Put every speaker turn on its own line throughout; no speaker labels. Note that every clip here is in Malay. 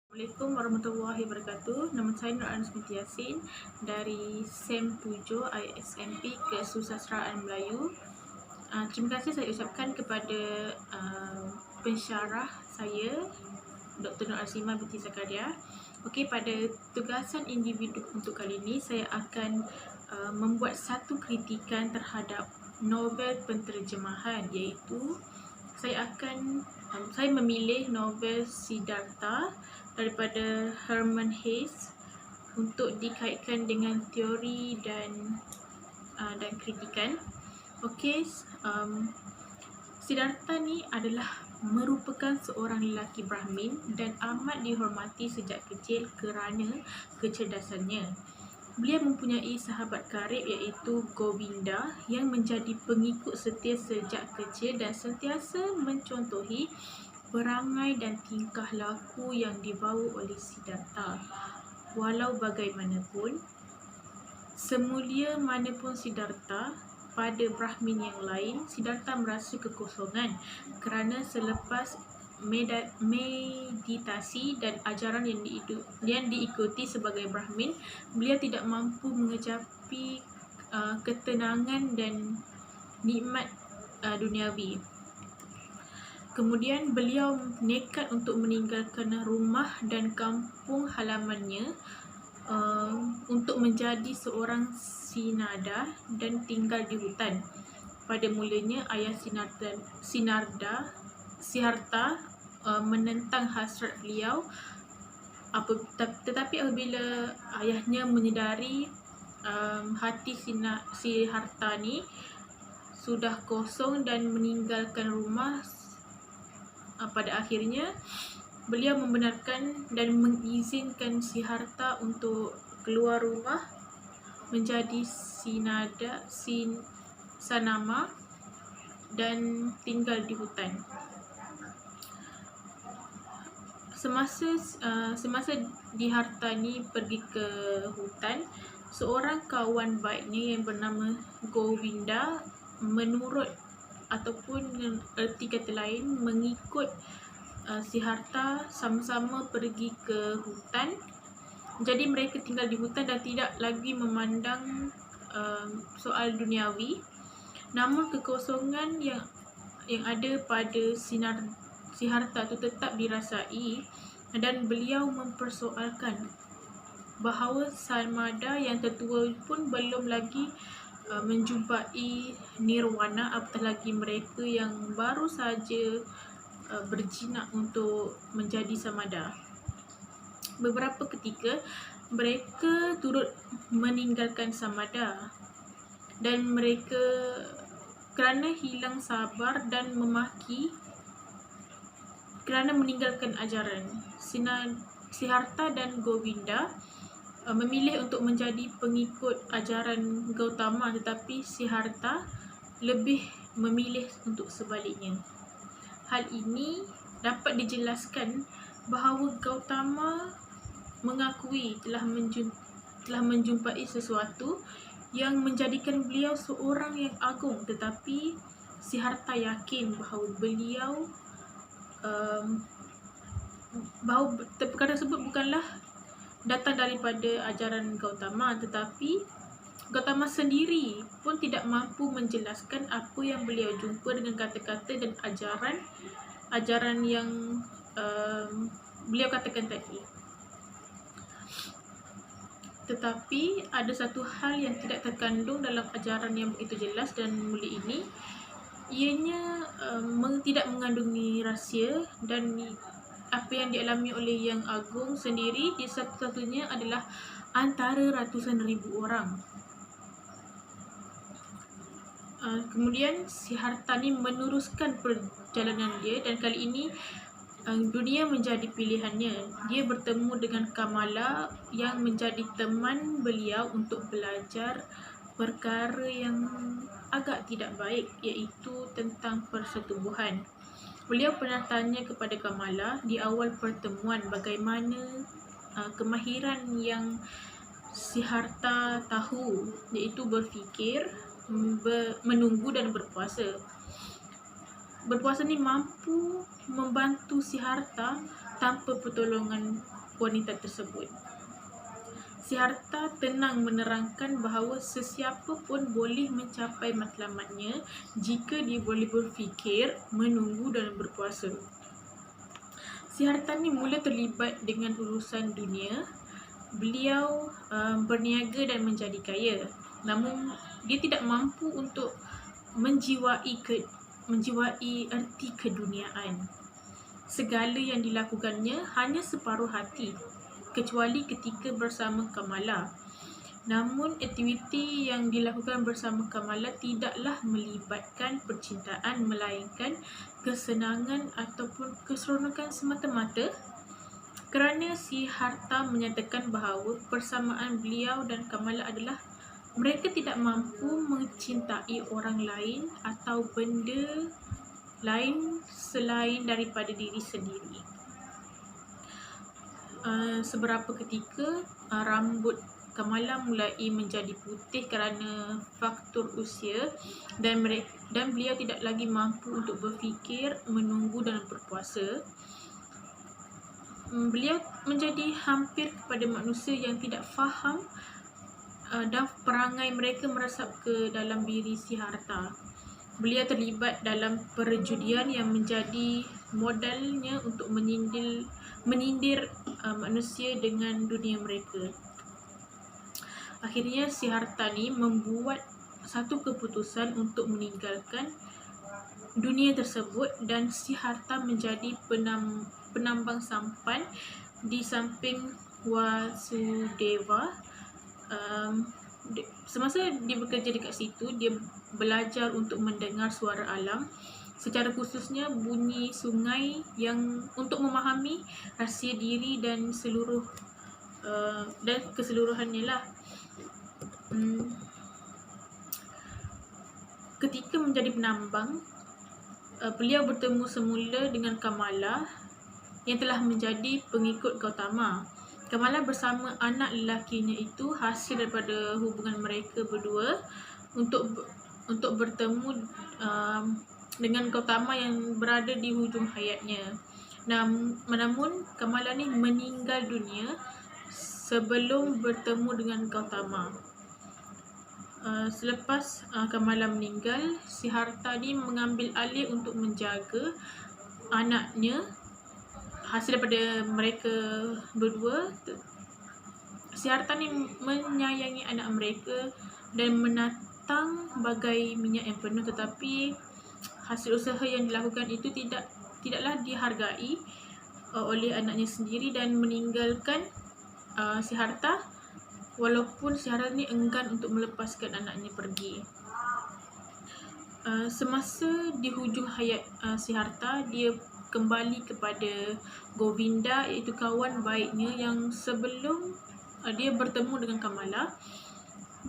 Assalamualaikum warahmatullahi wabarakatuh. Nama saya Nur Anis binti Yassin dari SEM 7 ISMP Kesusasteraan Melayu. Terima kasih saya ucapkan kepada pensyarah saya Dr. Nur Azimah binti Zakaria. Okey, pada tugasan individu untuk kali ini saya akan membuat satu kritikan terhadap novel penterjemahan, iaitu saya memilih novel Siddhartha daripada Hermann Hesse untuk dikaitkan dengan teori dan kritikan. Okey, Siddhartha ni adalah merupakan seorang lelaki Brahmin dan amat dihormati sejak kecil kerana kecerdasannya. Beliau mempunyai sahabat karib iaitu Govinda yang menjadi pengikut setia sejak kecil dan sentiasa mencontohi perangai dan tingkah laku yang dibawa oleh Siddhartha. Walau bagaimanapun, semulia manapun Siddhartha, pada Brahmin yang lain, Siddhartha merasa kekosongan kerana selepas meditasi dan ajaran yang diikuti sebagai Brahmin, beliau tidak mampu mengecapi ketenangan dan nikmat duniawi. Kemudian beliau nekat untuk meninggalkan rumah dan kampung halamannya untuk menjadi seorang sinada dan tinggal di hutan. Pada mulanya ayah Siddhartha menentang hasrat beliau, tetapi apabila ayahnya menyedari hati Siddhartha ni sudah kosong dan meninggalkan rumah, pada akhirnya beliau membenarkan dan mengizinkan Siddhartha untuk keluar rumah menjadi sanama dan tinggal di hutan. Semasa Siddhartha ni pergi ke hutan, seorang kawan baiknya yang bernama Govinda menurut ataupun dengan erti kata lain mengikut Siddhartha sama-sama pergi ke hutan. Jadi mereka tinggal di hutan dan tidak lagi memandang soal duniawi. Namun kekosongan yang ada pada Siddhartha itu tetap dirasai dan beliau mempersoalkan bahawa Sarmada yang tertua pun belum lagi menjumpai nirwana, apatah lagi mereka yang baru saja berjinak untuk menjadi samada. Beberapa ketika mereka turut meninggalkan samada dan mereka kerana hilang sabar dan memaki kerana meninggalkan ajaran. Siddhartha dan Govinda memilih untuk menjadi pengikut ajaran Gautama, tetapi Siddhartha lebih memilih untuk sebaliknya. Hal ini dapat dijelaskan bahawa Gautama mengakui telah menjumpai sesuatu yang menjadikan beliau seorang yang agung, tetapi Siddhartha yakin bahawa perkara tersebut bukanlah datang daripada ajaran Gautama, tetapi Gautama sendiri pun tidak mampu menjelaskan apa yang beliau jumpa dengan kata-kata dan ajaran yang beliau katakan tadi. Tetapi ada satu hal yang tidak terkandung dalam ajaran yang begitu jelas dan mulia ini, ianya tidak mengandungi rahsia, dan apa yang dialami oleh Yang Agung sendiri di satu-satunya adalah antara ratusan ribu orang. Kemudian Siddhartha ni meneruskan perjalanan dia dan kali ini dunia menjadi pilihannya. Dia bertemu dengan Kamala yang menjadi teman beliau untuk belajar perkara yang agak tidak baik, iaitu tentang persetubuhan. Beliau pernah tanya kepada Kamala di awal pertemuan bagaimana kemahiran yang Siddhartha tahu, iaitu berfikir, menunggu dan berpuasa. Berpuasa ni mampu membantu Siddhartha tanpa pertolongan wanita tersebut. Siddhartha tenang menerangkan bahawa sesiapa pun boleh mencapai matlamatnya jika dia boleh berfikir, menunggu dan berpuasa. Siddhartha ni mula terlibat dengan urusan dunia. Beliau berniaga dan menjadi kaya. Namun dia tidak mampu untuk menjiwai erti keduniaan. Segala yang dilakukannya hanya separuh hati, kecuali ketika bersama Kamala. Namun aktiviti yang dilakukan bersama Kamala tidaklah melibatkan percintaan, melainkan kesenangan ataupun keseronokan semata-mata, kerana Siddhartha menyatakan bahawa persamaan beliau dan Kamala adalah mereka tidak mampu mencintai orang lain atau benda lain selain daripada diri sendiri. Seberapa ketika rambut Kamala mulai menjadi putih kerana faktor usia dan beliau tidak lagi mampu untuk berfikir, menunggu dan berpuasa. Beliau menjadi hampir kepada manusia yang tidak faham dan perangai mereka merasap ke dalam diri Siddhartha. Beliau terlibat dalam perjudian yang menjadi modalnya untuk menyindir manusia dengan dunia mereka. Akhirnya Siddhartha ni membuat satu keputusan untuk meninggalkan dunia tersebut dan Siddhartha menjadi penambang sampan di samping Vasudeva. Semasa dia bekerja dekat situ, dia belajar untuk mendengar suara alam, secara khususnya bunyi sungai, yang untuk memahami rahsia diri dan keseluruhannya lah. Ketika menjadi penambang, beliau bertemu semula dengan Kamala yang telah menjadi pengikut Gautama. Kamala bersama anak lelakinya itu hasil daripada hubungan mereka berdua untuk bertemu dengan Gautama yang berada di hujung hayatnya. Namun Kamala ni meninggal dunia sebelum bertemu dengan Gautama. Selepas Kamala meninggal, Siddhartha ni mengambil alih untuk menjaga anaknya. Hasil daripada mereka berdua, Siddhartha ni menyayangi anak mereka dan menatang bagai minyak yang penuh, tetapi hasil usaha yang dilakukan itu tidaklah dihargai oleh anaknya sendiri dan meninggalkan Siddhartha, walaupun Siddhartha ni enggan untuk melepaskan anaknya pergi. Semasa di hujung hayat Siddhartha, dia kembali kepada Govinda, iaitu kawan baiknya yang sebelum dia bertemu dengan Kamala,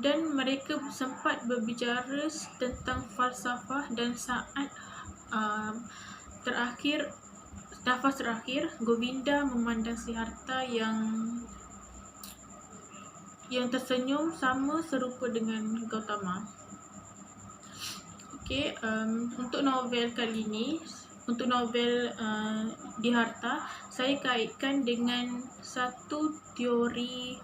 dan mereka sempat berbicara tentang falsafah. Dan saat nafas terakhir, Govinda memandang Siddhartha yang tersenyum sama serupa dengan Gautama. Untuk novel kali ini, untuk novel Siddhartha, saya kaitkan dengan satu teori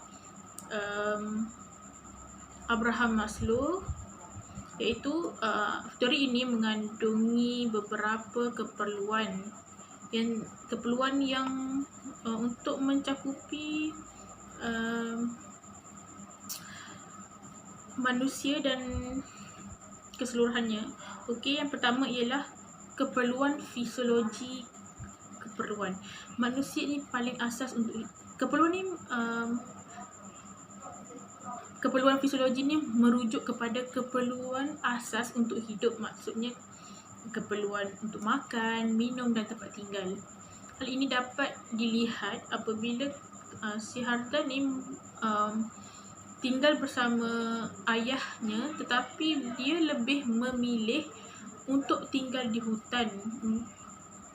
Abraham Maslow, iaitu teori ini mengandungi beberapa keperluan yang untuk mencakupi manusia dan keseluruhannya. Yang pertama ialah keperluan fisiologi. Manusia ni paling asas untuk keperluan fisiologi ni merujuk kepada keperluan asas untuk hidup. Maksudnya keperluan untuk makan, minum dan tempat tinggal. Hal ini dapat dilihat apabila Siddhartha ni tinggal bersama ayahnya, tetapi dia lebih memilih untuk tinggal di hutan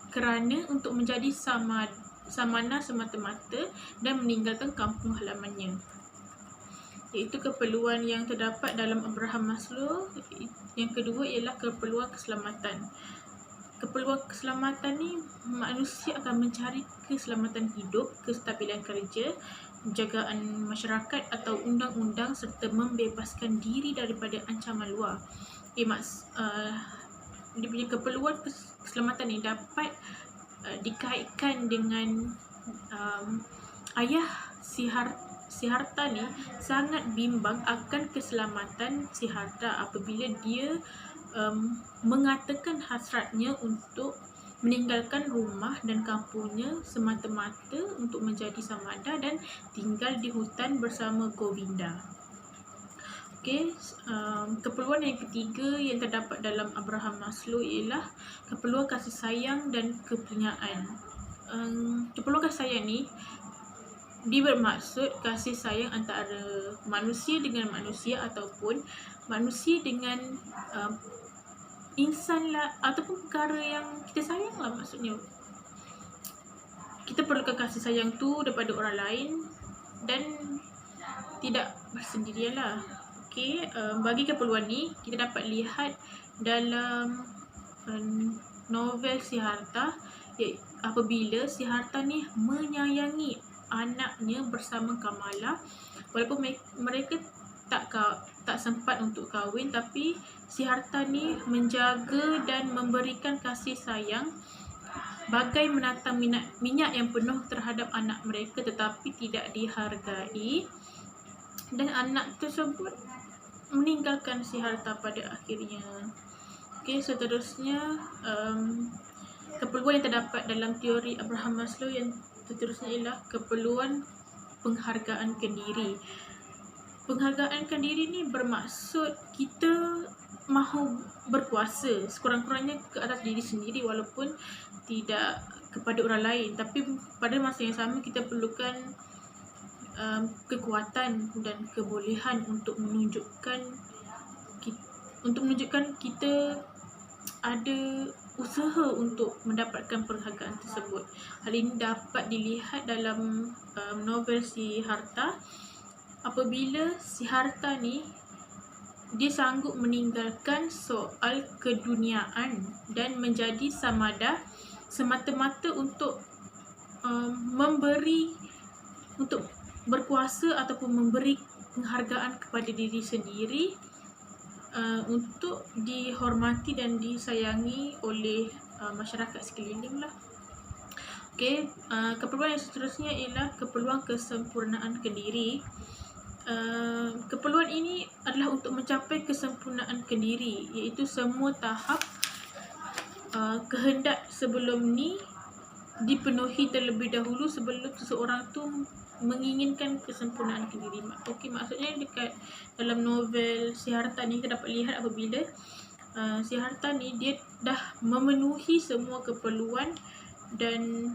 kerana untuk menjadi samana semata-mata dan meninggalkan kampung halamannya. Iaitu keperluan yang terdapat dalam Abraham Maslow. Yang kedua ialah keperluan keselamatan. keperluan keselamatan ni, manusia akan mencari keselamatan hidup, kestabilan kerja, penjagaan masyarakat atau undang-undang serta membebaskan diri daripada ancaman luar. Dia punya keperluan keselamatan ni dapat dikaitkan dengan ayah Siddhartha ni sangat bimbang akan keselamatan Siddhartha apabila dia mengatakan hasratnya untuk meninggalkan rumah dan kampungnya semata-mata untuk menjadi samada dan tinggal di hutan bersama Govinda. Okey, keperluan yang ketiga yang terdapat dalam Abraham Maslow ialah keperluan kasih sayang dan kepunyaan. Keperluan kasih sayang ni dia bermaksud kasih sayang antara manusia dengan manusia ataupun manusia dengan insan lah, ataupun perkara yang kita sayang lah. Maksudnya kita perlukan kasih sayang tu daripada orang lain dan tidak bersendirian lah. Okey, bagi keperluan ni kita dapat lihat dalam novel Siddhartha, apabila Siddhartha ni menyayangi anaknya bersama Kamala, walaupun mereka tak sempat untuk kahwin, tapi Siddhartha ni menjaga dan memberikan kasih sayang bagai menatang minyak yang penuh terhadap anak mereka tetapi tidak dihargai, dan anak tersebut meninggalkan Siddhartha pada akhirnya. Okey, seterusnya keperluan yang terdapat dalam teori Abraham Maslow yang seterusnya ialah keperluan penghargaan kendiri. Penghargaan kendiri ni bermaksud kita mahu berkuasa sekurang-kurangnya ke atas diri sendiri walaupun tidak kepada orang lain, tapi pada masa yang sama kita perlukan kekuatan dan kebolehan untuk menunjukkan kita ada usaha untuk mendapatkan penghargaan tersebut. Hal ini dapat dilihat dalam novel Siddhartha, apabila Siddhartha ni dia sanggup meninggalkan soal keduniaan dan menjadi samada semata-mata untuk untuk berkuasa ataupun memberi penghargaan kepada diri sendiri, untuk dihormati dan disayangi oleh masyarakat sekeliling lah. Okey, keperluan yang seterusnya ialah keperluan kesempurnaan kendiri. Keperluan ini adalah untuk mencapai kesempurnaan kendiri, iaitu semua tahap kehendak sebelum ni dipenuhi terlebih dahulu sebelum seseorang tu menginginkan kesempurnaan kendiri. Okey, maksudnya dekat dalam novel Siddhartha ni kita dapat lihat apabila Siddhartha ni dia dah memenuhi semua keperluan dan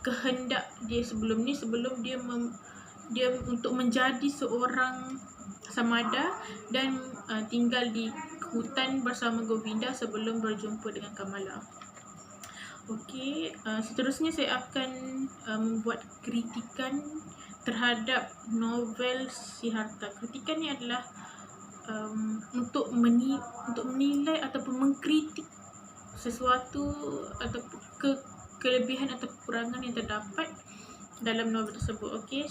kehendak dia sebelum dia untuk menjadi seorang samada dan tinggal di hutan bersama Govinda sebelum berjumpa dengan Kamala. Okey, seterusnya saya akan membuat kritikan terhadap novel Siddhartha. Kritikan ni adalah untuk menilai ataupun mengkritik sesuatu atau kelebihan atau kekurangan yang terdapat dalam novel tersebut. Okey,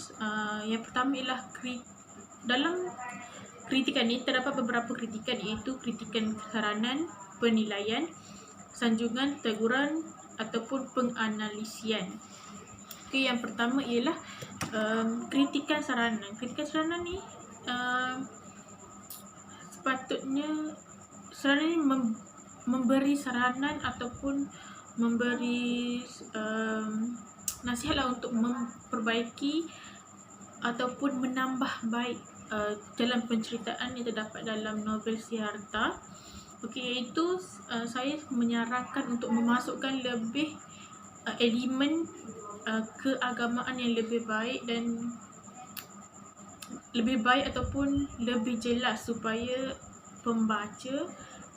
yang pertama ialah dalam kritikan ni terdapat beberapa kritikan, iaitu kritikan saranan, penilaian, sanjungan, teguran ataupun penganalisian. Okey, yang pertama ialah kritikan saranan. Kritikan saranan ni sepatutnya saranan ni memberi saranan ataupun memberi nasihatlah untuk memperbaiki ataupun menambah baik jalan penceritaan yang terdapat dalam novel Siddhartha. Okey, iaitu saya menyarankan untuk memasukkan lebih elemen keagamaan yang lebih baik ataupun lebih jelas supaya pembaca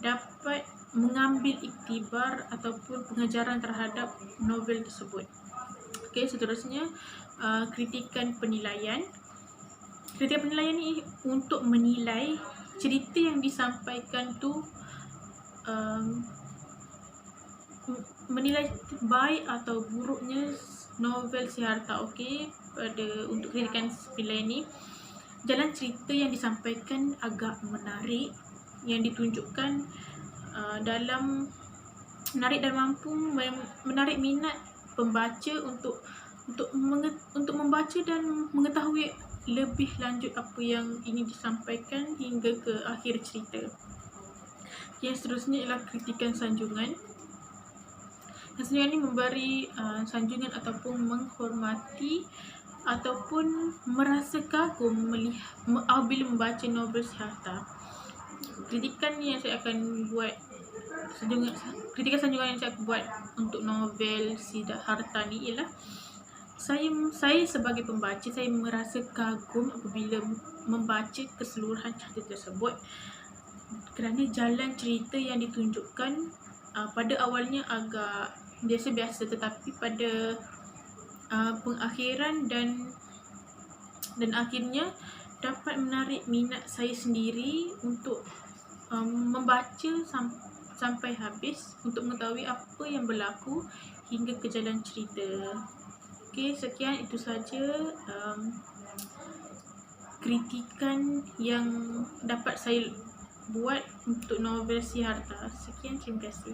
dapat mengambil iktibar ataupun pengajaran terhadap novel tersebut. Okey, seterusnya kritikan penilaian. Kritikan penilaian ni untuk menilai cerita yang disampaikan tu menilai baik atau buruknya novel Siddhartha. Okey, untuk kritikan pilihan ini, jalan cerita yang disampaikan agak menarik, yang ditunjukkan dalam menarik dan mampu menarik minat pembaca untuk membaca dan mengetahui lebih lanjut apa yang ingin disampaikan hingga ke akhir cerita. Yang seterusnya ialah kritikan sanjungan. Sanjungan ini memberi sanjungan ataupun menghormati ataupun merasa kagum apabila membaca novel Siddhartha. Kritikan yang saya akan buat kritikan sanjungan yang saya akan buat untuk novel Siddhartha ni ialah saya sebagai pembaca, saya merasa kagum apabila membaca keseluruhan cerita tersebut kerana jalan cerita yang ditunjukkan pada awalnya agak biasa-biasa, tetapi pada pengakhiran dan akhirnya dapat menarik minat saya sendiri untuk membaca sampai habis untuk mengetahui apa yang berlaku hingga ke jalan cerita. Okey, sekian, itu saja kritikan yang dapat saya buat untuk novel Siddhartha. Sekian, terima kasih.